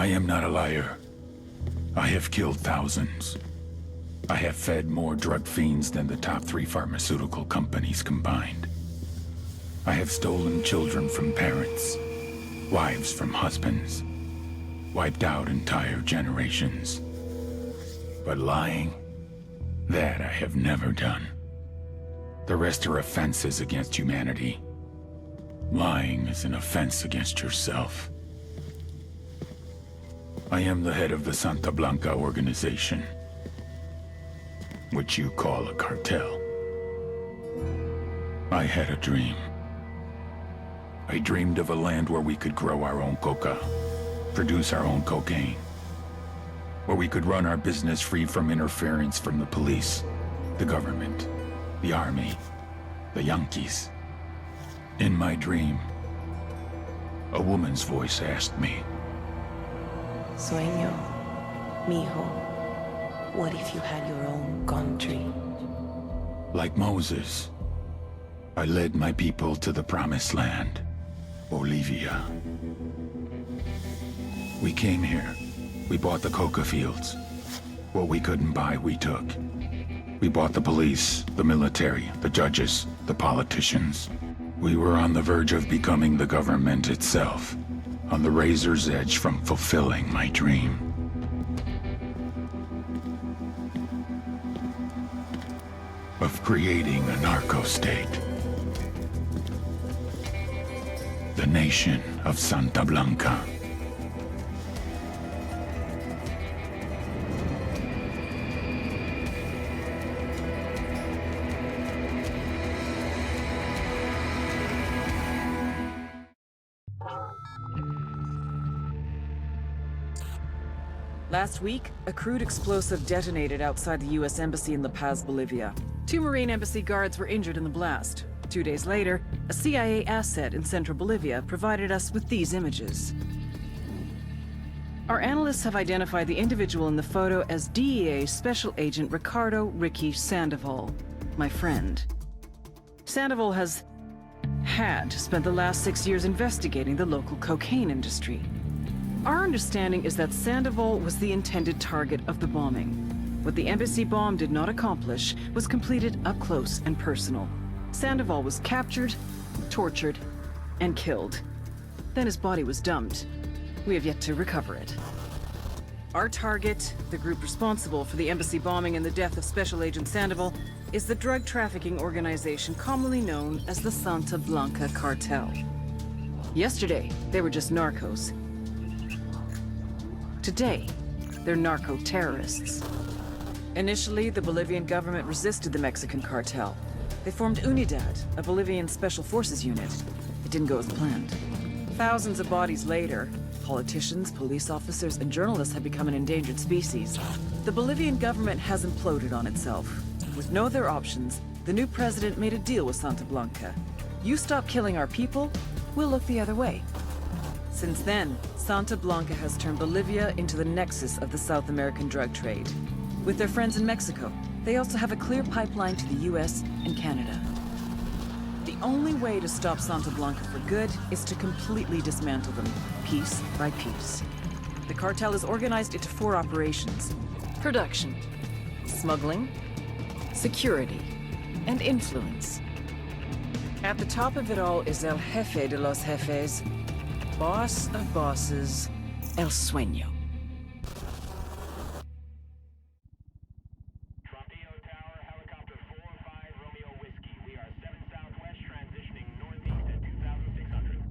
I am not a liar. I have killed thousands. I have fed more drug fiends than the top 3 pharmaceutical companies combined. I have stolen children from parents, wives from husbands, wiped out entire generations. But lying, that I have never done. The rest are offenses against humanity. Lying is an offense against yourself. I am the head of the Santa Blanca organization, which you call a cartel. I had a dream. I dreamed of a land where we could grow our own coca, produce our own cocaine, where we could run our business free from interference from the police, the government, the army, the Yankees. In my dream, a woman's voice asked me, Sueño, mijo, what if you had your own country? like Moses, I led my people to the promised land, Bolivia. We came here. We bought the coca fields. What we couldn't buy, we took. We bought the police, the military, the judges, the politicians. We were on the verge of becoming the government itself, on the razor's edge from fulfilling my dream. Of creating a narco-state. The nation of Santa Blanca. Last week, a crude explosive detonated outside the U.S. Embassy in La Paz, Bolivia. 2 Marine Embassy guards were injured in the blast. 2 days later, a CIA asset in central Bolivia provided us with these images. Our analysts have identified the individual in the photo as DEA Special Agent Ricardo Ricky Sandoval, my friend. Sandoval had spent the last 6 years investigating the local cocaine industry. Our understanding is that Sandoval was the intended target of the bombing. What the embassy bomb did not accomplish was completed up close and personal. Sandoval was captured, tortured, and killed. Then his body was dumped. We have yet to recover it. Our target, the group responsible for the embassy bombing and the death of Special Agent Sandoval, is the drug trafficking organization commonly known as the Santa Blanca Cartel. Yesterday, they were just narcos. Today, they're narco-terrorists. Initially, the Bolivian government resisted the Mexican cartel. They formed Unidad, a Bolivian special forces unit. It didn't go as planned. Thousands of bodies later, politicians, police officers, and journalists have become an endangered species. The Bolivian government has imploded on itself. With no other options, the new president made a deal with Santa Blanca. You stop killing our people, we'll look the other way. Since then, Santa Blanca has turned Bolivia into the nexus of the South American drug trade. With their friends in Mexico, they also have a clear pipeline to the US and Canada. The only way to stop Santa Blanca for good is to completely dismantle them, piece by piece. The cartel is organized into 4 operations: production, smuggling, security, and influence. At the top of it all is El Jefe de los Jefes, boss of bosses, El Sueño. Frontier Tower, helicopter 4-5 Romeo Whiskey. We are 7 southwest, transitioning northeast at 2,600.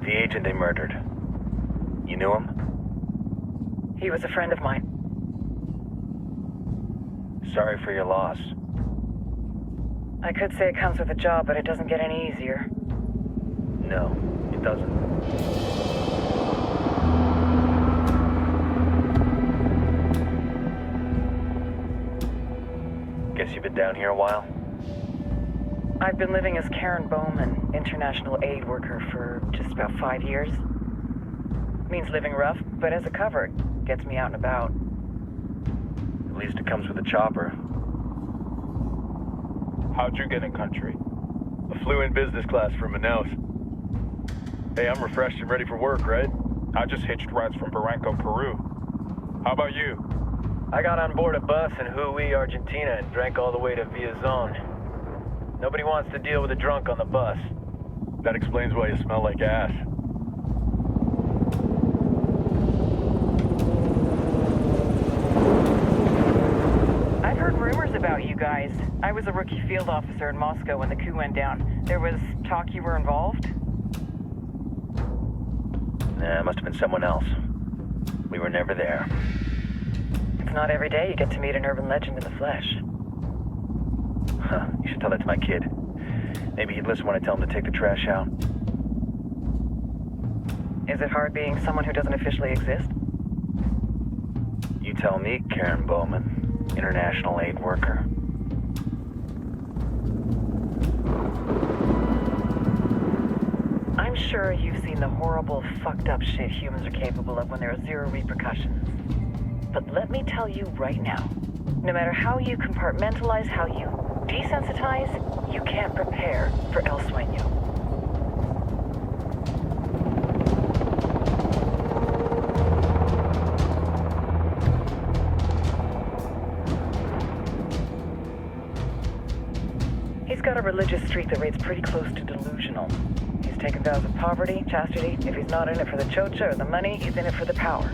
The agent they murdered. You knew him? He was a friend of mine. Sorry for your loss. I could say it comes with a job, but it doesn't get any easier. No, it doesn't. Guess you've been down here a while? I've been living as Karen Bowman, international aid worker, for just about 5 years. Means living rough, but as a cover, Gets me out and about. At least it comes with a chopper. How'd you get in country? I flew in business class from Manaus. Hey, I'm refreshed and ready for work, right? I just hitched rides from Barranco, Peru. How about you? I got on board a bus in Hui, Argentina, and drank all the way to Villazon. Nobody wants to deal with a drunk on the bus. That explains why you smell like ass. I've heard rumors about you guys. I was a rookie field officer in Moscow when the coup went down. There was talk you were involved? Nah, it must have been someone else. We were never there. It's not every day you get to meet an urban legend in the flesh. Huh, you should tell that to my kid. Maybe he'd listen when I tell him to take the trash out. Is it hard being someone who doesn't officially exist? You tell me, Karen Bowman, international aid worker. I'm sure you've seen the horrible, fucked up shit humans are capable of when there are zero repercussions. But let me tell you right now, no matter how you compartmentalize, how you desensitize, you can't prepare for El Sueño. He's got a religious streak that rates pretty close to delusional. He's taken vows of poverty, chastity. If he's not in it for the chocha or the money, he's in it for the power.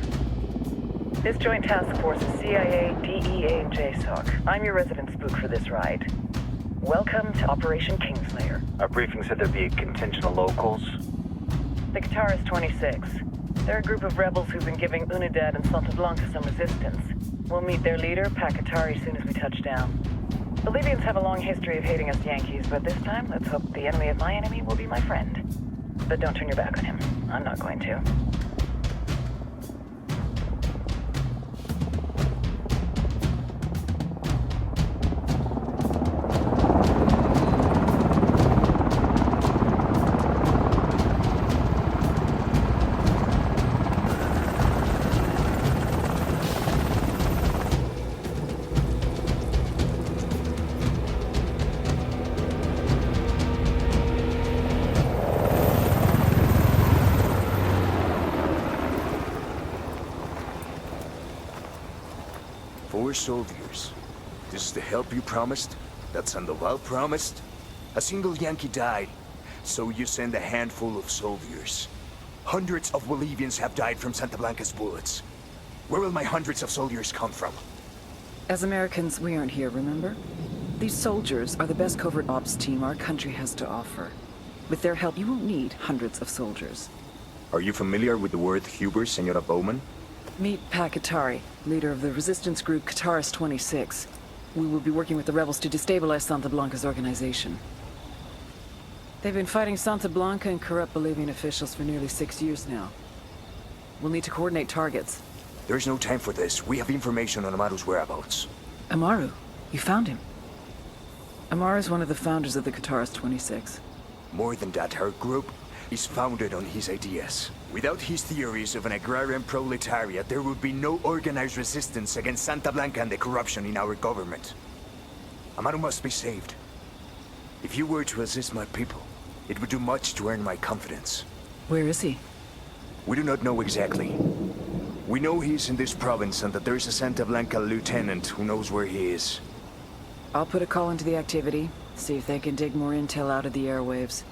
This joint task force is CIA, DEA, and JSOC. I'm your resident spook for this ride. Welcome to Operation Kingslayer. Our briefing said there'd be a contingent of locals. The Guitarist 26. They're a group of rebels who've been giving Unidad and Santa Blanca some resistance. We'll meet their leader, Pakatari, as soon as we touch down. Bolivians have a long history of hating us Yankees, but this time, let's hope the enemy of my enemy will be my friend. But don't turn your back on him. I'm not going to. Four soldiers. This is the help you promised? That Sandoval promised? A single Yankee died, so you send a handful of soldiers. Hundreds of Bolivians have died from Santa Blanca's bullets. Where will my hundreds of soldiers come from? As Americans, we aren't here, remember? These soldiers are the best covert ops team our country has to offer. With their help, you won't need hundreds of soldiers. Are you familiar with the word Huber, Senora Bowman? Meet Pakatari, leader of the resistance group Guitarist 26. We will be working with the rebels to destabilize Santa Blanca's organization. They've been fighting Santa Blanca and corrupt Bolivian officials for nearly 6 years now. We'll need to coordinate targets. There's no time for this. We have information on Amaru's whereabouts. Amaru? You found him? Amaru is one of the founders of the Guitarist 26. More than that, her group is founded on his ideas. Without his theories of an agrarian proletariat, there would be no organized resistance against Santa Blanca and the corruption in our government. Amaru must be saved. If you were to assist my people, it would do much to earn my confidence. Where is he? We do not know exactly. We know he's in this province and that there is a Santa Blanca lieutenant who knows where he is. I'll put a call into the activity, see if they can dig more intel out of the airwaves.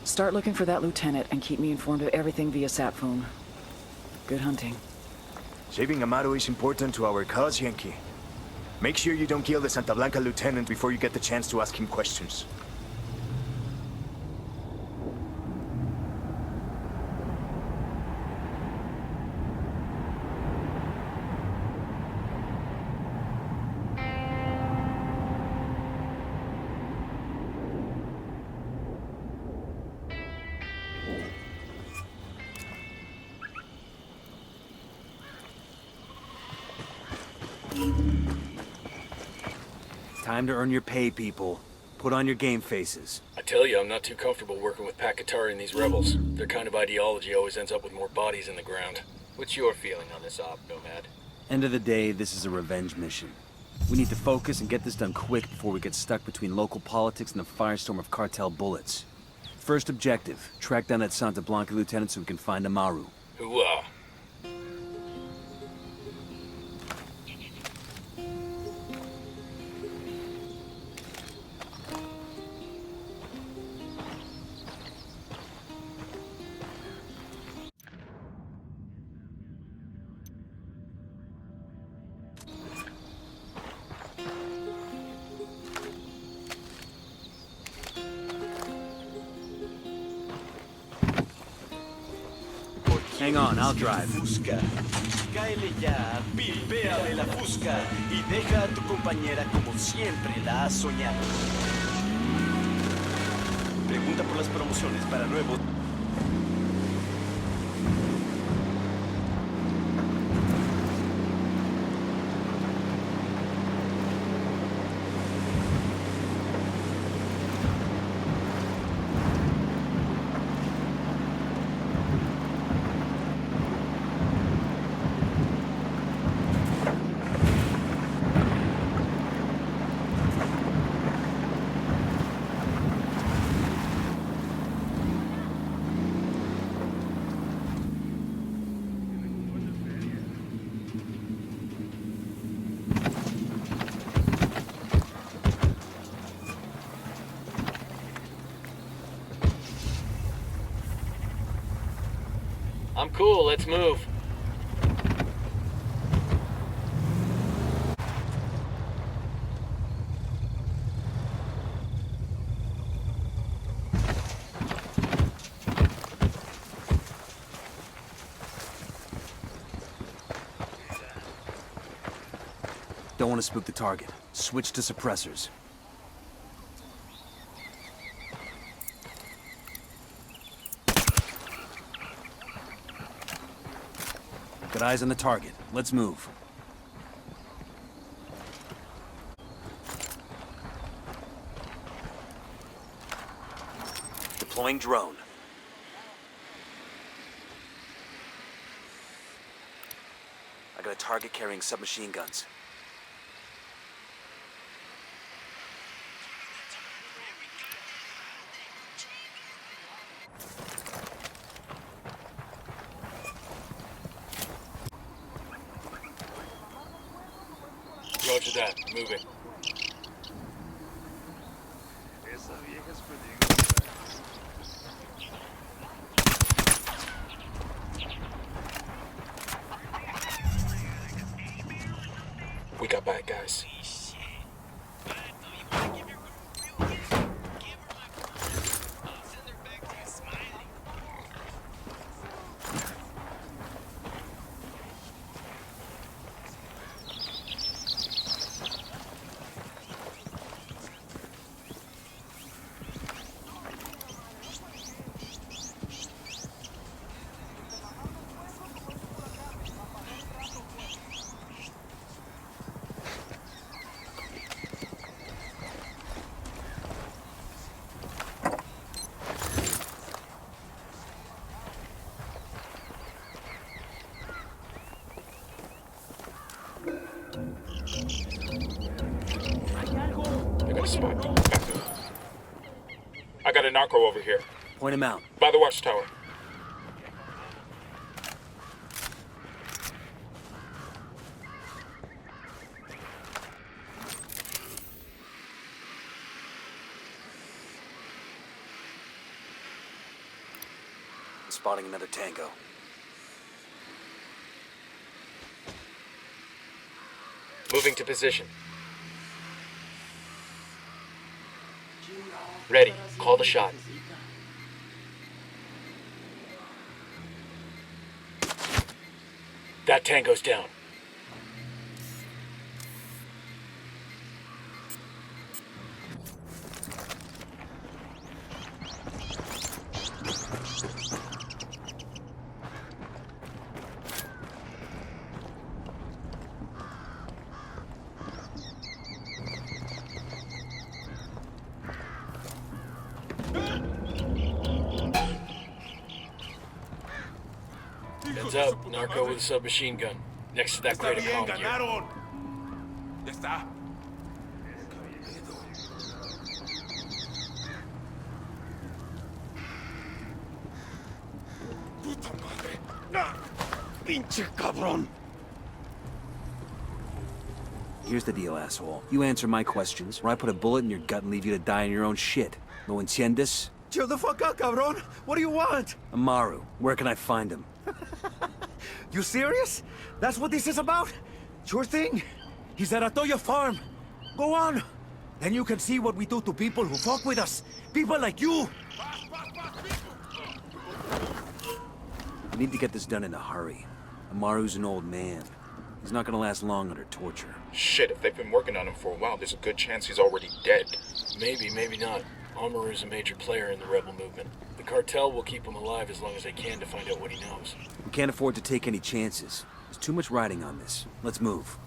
Start looking for that lieutenant and keep me informed of everything via sat phone. Good hunting. Saving Amaru is important to our cause, Yankee. Make sure you don't kill the Santa Blanca lieutenant before you get the chance to ask him questions. Time to earn your pay, people. Put on your game faces. I tell you, I'm not too comfortable working with Pakatari and these rebels. Their kind of ideology always ends up with more bodies in the ground. What's your feeling on this op, Nomad? End of the day, this is a revenge mission. We need to focus and get this done quick before we get stuck between local politics and the firestorm of cartel bullets. First objective, track down that Santa Blanca lieutenant so we can find Amaru. Hooah. Hang on, I'll drive. Fusca. Cáele ya, pipéale la fusca y deja a tu compañera como siempre la has soñado. Pregunta por las promociones para nuevos. I'm cool, let's move. Don't want to spook the target. Switch to suppressors. Got eyes on the target. Let's move. Deploying drone. I got a target carrying submachine guns. Roger that, moving. We got bad guys. I got a narco over here. Point him out. By the watchtower. Spotting another tango. Moving to position. Ready. Call the shot. That tango's down. Heads up. Narco with a submachine gun. Next to that crate of comm gear. Ya está. Puta madre. ¡Ah! ¡Pinche cabrón! Here's the deal, asshole. You answer my questions, or I put a bullet in your gut and leave you to die in your own shit. ¿Lo entiendes? Chill the fuck out, cabrón. What do you want? Amaru, where can I find him? You serious? That's what this is about? Sure thing. He's at Atoya Farm. Go on. Then you can see what we do to people who fuck with us. People like you. We need to get this done in a hurry. Amaru's an old man. He's not gonna last long under torture. Shit, if they've been working on him for a while, there's a good chance he's already dead. Maybe, maybe not. Amaru's a major player in the rebel movement. The cartel will keep him alive as long as they can to find out what he knows. We can't afford to take any chances. There's too much riding on this. Let's move.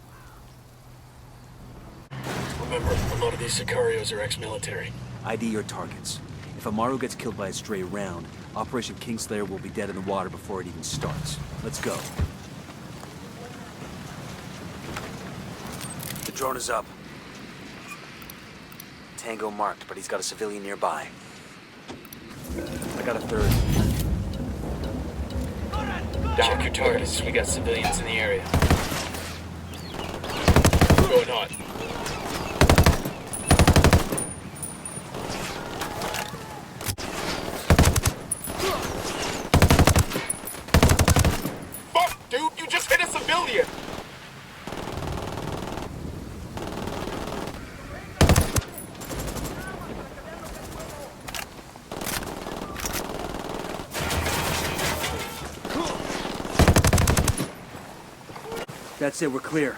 Remember, a lot of these Sicarios are ex-military. ID your targets. If Amaru gets killed by a stray round, Operation Kingslayer will be dead in the water before it even starts. Let's go. The drone is up. Tango marked, but he's got a civilian nearby. I got a third. Check your targets. We got civilians in the area. Going hot. Fuck, dude, you just hit a civilian! That's it, we're clear.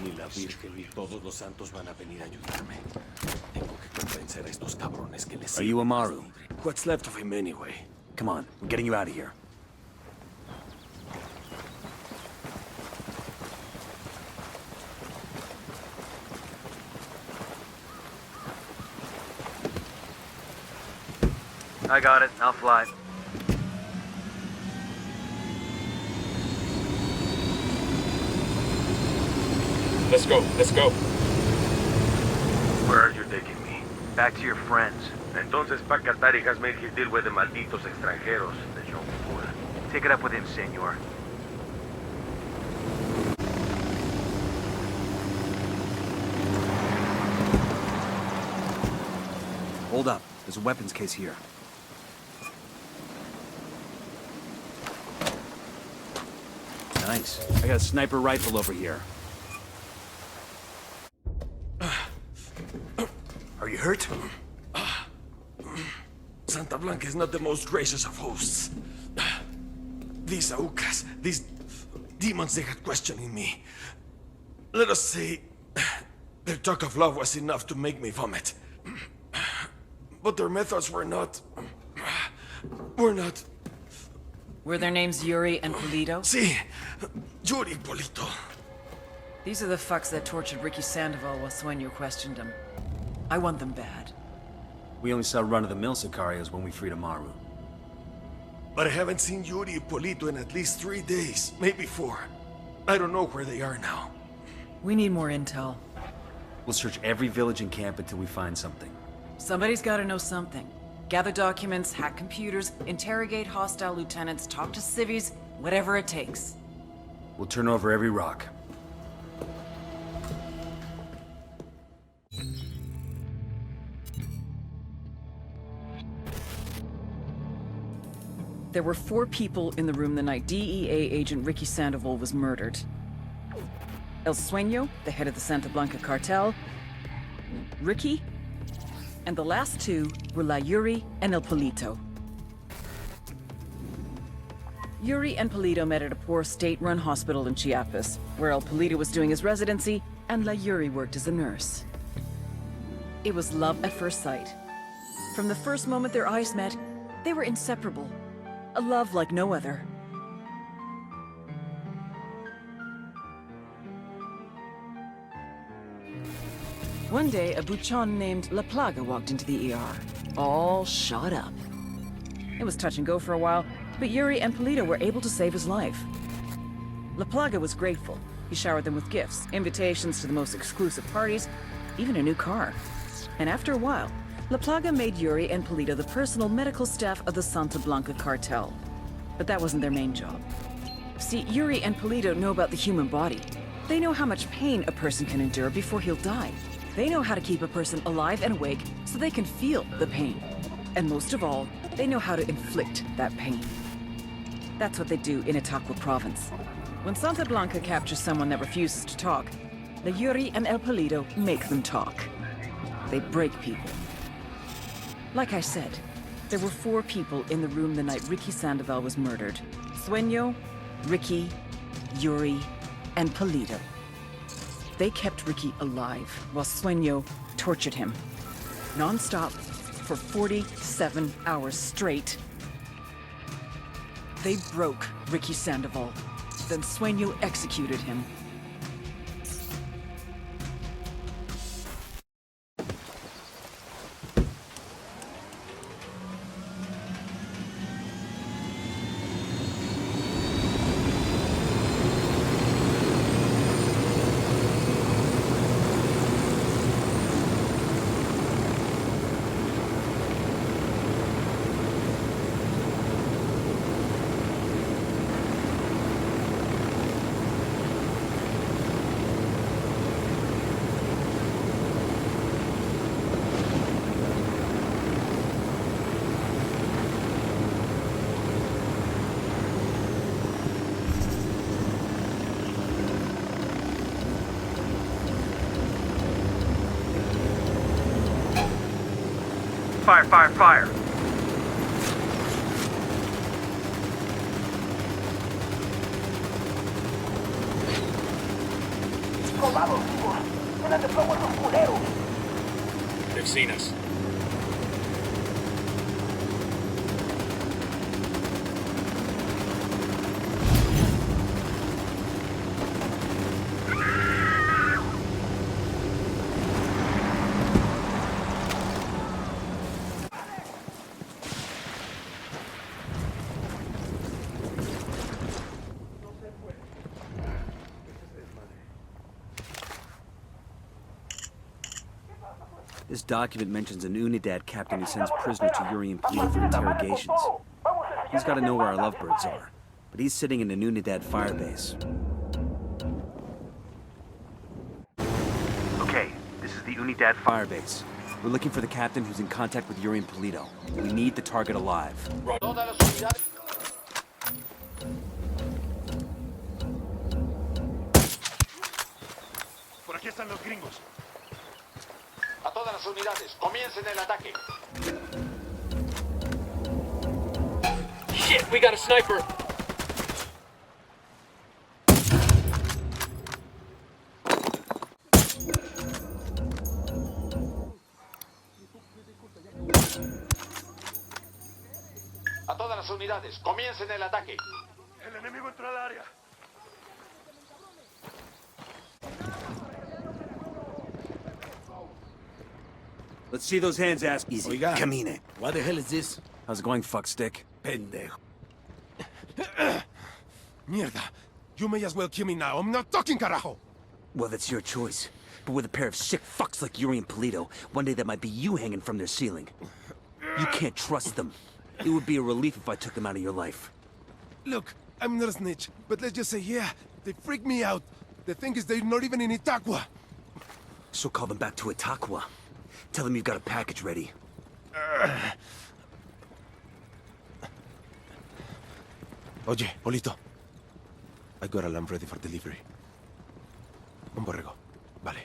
Ni la Virgen ni todos los santos van a venir a ayudarme. Tengo que convencer a estos cabrones que les Are you Amaru? What's left of him anyway? Come on, we're getting you out of here. I got it. I'll fly. Let's go, let's go. Where are you taking me? Back to your friends. Entonces Pacatari has made his deal with the malditos extranjeros de John Fool. Take it up with him, senor. Hold up. There's a weapons case here. Nice. I got a sniper rifle over here. Are you hurt? Santa Blanca is not the most gracious of hosts. These Aucas, these demons they had questioning me. Let us say, their talk of love was enough to make me vomit. But their methods were not... Were their names Yuri and Polito? Si, Yuri Polito. These are the fucks that tortured Ricky Sandoval while Sueño questioned him. I want them bad. We only saw run-of-the-mill Sicarios when we freed Amaru. But I haven't seen Yuri and Polito in at least 3 days, maybe 4. I don't know where they are now. We need more intel. We'll search every village and camp until we find something. Somebody's gotta know something. Gather documents, hack computers, interrogate hostile lieutenants, talk to civvies, whatever it takes. We'll turn over every rock. There were 4 people in the room the night DEA agent Ricky Sandoval was murdered. El Sueño, the head of the Santa Blanca cartel, Ricky, and the last 2 were La Yuri and El Polito. Yuri and Polito met at a poor state-run hospital in Chiapas, where El Polito was doing his residency and La Yuri worked as a nurse. It was love at first sight. From the first moment their eyes met, they were inseparable. A love like no other. One day, a buchon named La Plaga walked into the ER, all shot up. It was touch and go for a while, but Yuri and Polito were able to save his life. La Plaga was grateful. He showered them with gifts, invitations to the most exclusive parties, even a new car. And after a while, La Plaga made Yuri and Polito the personal medical staff of the Santa Blanca cartel. But that wasn't their main job. See, Yuri and Polito know about the human body. They know how much pain a person can endure before he'll die. They know how to keep a person alive and awake so they can feel the pain. And most of all, they know how to inflict that pain. That's what they do in Itaqua province. When Santa Blanca captures someone that refuses to talk, the Yuri and El Polito make them talk. They break people. Like I said, there were 4 people in the room the night Ricky Sandoval was murdered. Sueño, Ricky, Yuri, and Polito. They kept Ricky alive while Sueño tortured him. Non-stop for 47 hours straight. They broke Ricky Sandoval. Then Sueño executed him. Fire, fire, fire! They've seen us. This document mentions an Unidad captain who sends prisoners to Yuri and Polito for interrogations. He's got to know where our lovebirds are, but he's sitting in an Unidad firebase. Okay, this is the Unidad firebase. We're looking for the captain who's in contact with Yuri and Polito. We need the target alive. Por aquí están los gringos. A todas las unidades, comiencen el ataque. Shit, we got a sniper! A todas las unidades, comiencen el ataque. El enemigo entró al área. Let's see those hands, ass. Easy. Oiga. Camine. What the hell is this? How's it going, fuckstick? Pendejo. Mierda. You may as well kill me now. I'm not talking, carajo. Well, that's your choice. But with a pair of sick fucks like Yuri and Polito, one day that might be you hanging from their ceiling. You can't trust them. It would be a relief if I took them out of your life. Look, I'm not a snitch, but let's just say, yeah, they freak me out. The thing is, they're not even in Itaqua. So call them back to Itaqua. Tell them you've got a package ready. Oye, Polito. I got a lamb ready for delivery. Un borrego. Vale.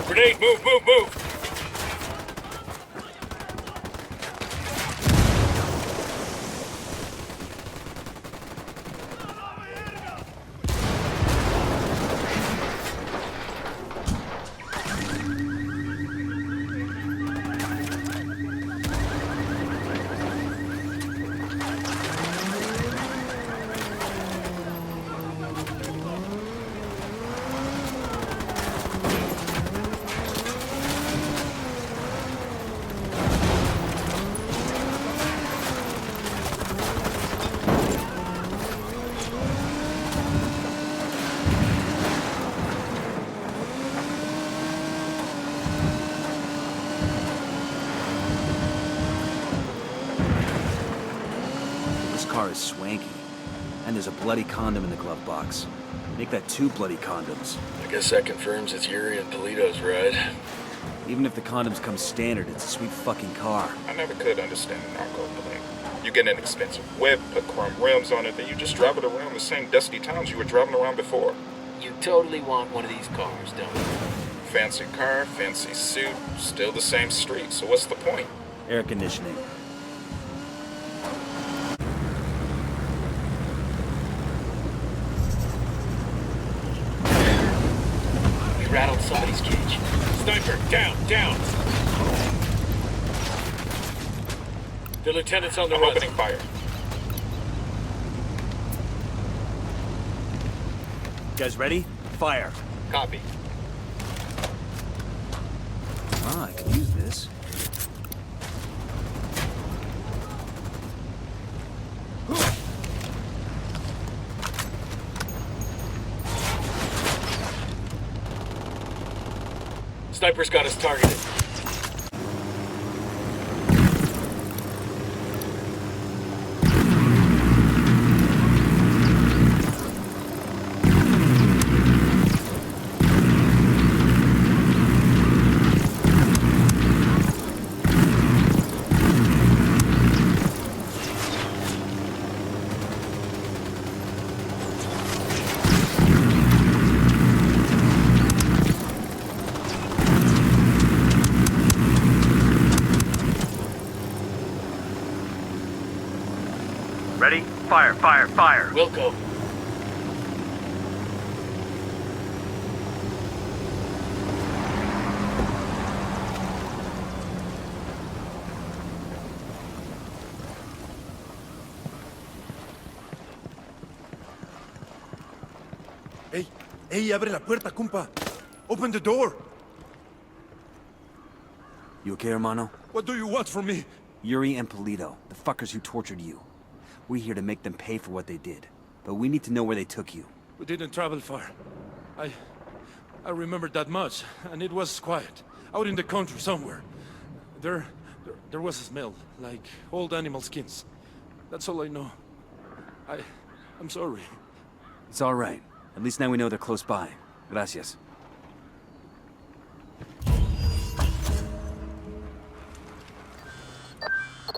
Grenade, move, move, move! car is swanky. And there's a bloody condom in the glove box. Make that 2 bloody condoms. I guess that confirms it's Yuri and Polito's ride. Even if the condoms come standard, it's a sweet fucking car. I never could understand a narco plane. You get an expensive whip, put chrome rims on it, then you just drive it around the same dusty towns you were driving around before. You totally want one of these cars, don't you? Fancy car, fancy suit, still the same street, so what's the point? Air conditioning. We rattled somebody's cage. Sniper, down, down! The lieutenant's on the run. Opening fire. You guys ready? Fire. Copy. Ah, I could use this. Sniper's got us targeted. Ready? Fire, fire, fire! We'll go. Hey, abre la puerta, compa. Open the door. You okay, hermano? What do you want from me? Yuri and Polito, the fuckers who tortured you. We're here to make them pay for what they did. But we need to know where they took you. We didn't travel far. I remember that much, and it was quiet. Out in the country somewhere. There was a smell, like old animal skins. That's all I know. I'm sorry. It's all right. At least now we know they're close by. Gracias.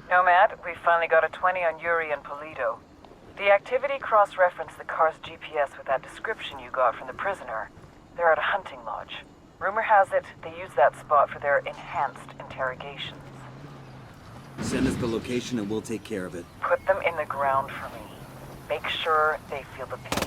Nomad, we finally got a 20 on Yuri and Polito. The activity cross-referenced the car's GPS with that description you got from the prisoner. They're at a hunting lodge. Rumor has it they use that spot for their enhanced interrogations. Send us the location and we'll take care of it. Put them in the ground for me. Make sure they feel the pain.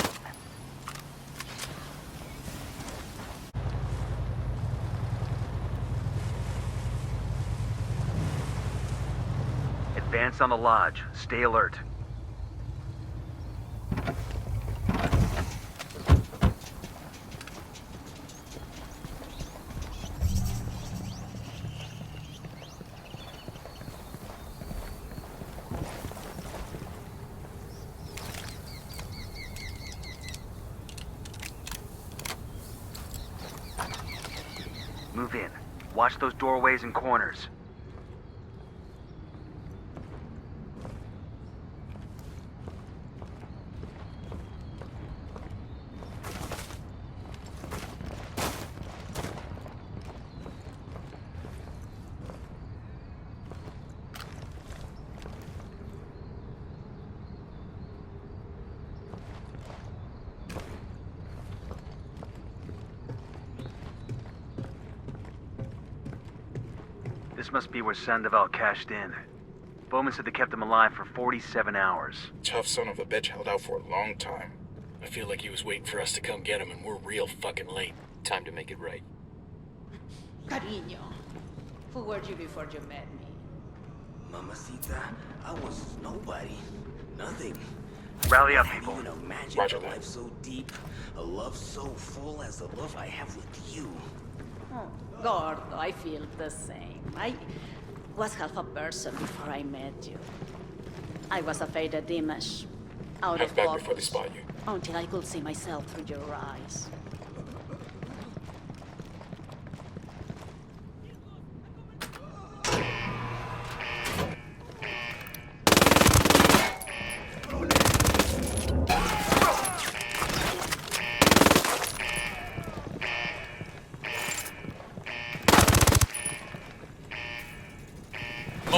Advance on the lodge. Stay alert. Move in. Watch those doorways and corners. This must be where Sandoval cashed in. Bowman said they kept him alive for 47 hours. Tough son of a bitch held out for a long time. I feel like he was waiting for us to come get him, and we're real fucking late. Time to make it right. Cariño, who were you before you met me? Mamacita, I was nobody. Nothing. Rally up, I people. can't even imagine Roger a that. life so deep, a love so full as the love I have with you. Oh, Gordo, I feel the same. I was half a person before I met you. I was a faded image, out Half of back focus, before they spot you. until I could see myself through your eyes.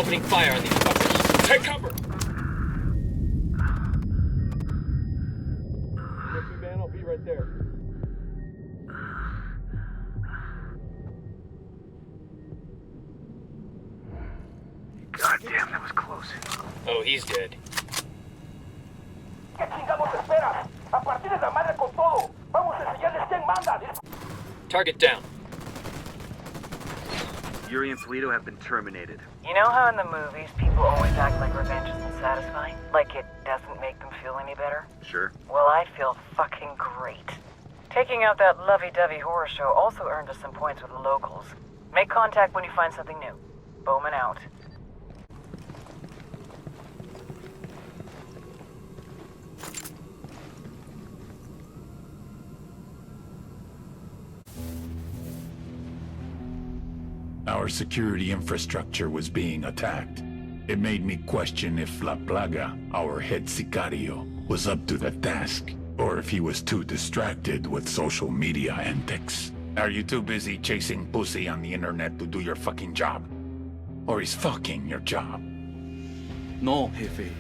opening fire on these fuckers. Take cover! Man, I'll be right there. God damn, that was close. Oh, he's dead. ¿Qué chingados esperas? A partir de la madre con todo. Vamos a enseñarles quién manda. Target down. Yuri and Polito have been terminated. You know how in the movies people always act like revenge isn't satisfying? Like it doesn't make them feel any better? Sure. Well, I feel fucking great. Taking out that lovey-dovey horror show also earned us some points with the locals. Make contact when you find something new. Bowman out. Our security infrastructure was being attacked. It made me question if La Plaga, our head sicario, was up to the task, or if he was too distracted with social media antics. Are you too busy chasing pussy on the internet to do your fucking job? Or he's fucking your job? No, Jefe.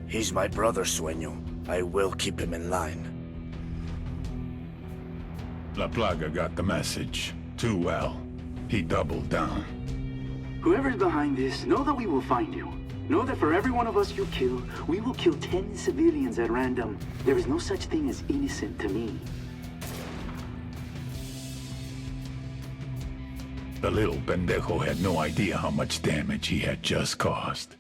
He's my brother, Sueño. I will keep him in line. La Plaga got the message. Too well. He doubled down. Whoever's behind this, know that we will find you. Know that for every one of us you kill, we will kill 10 civilians at random. There is no such thing as innocent to me. The little pendejo had no idea how much damage he had just caused.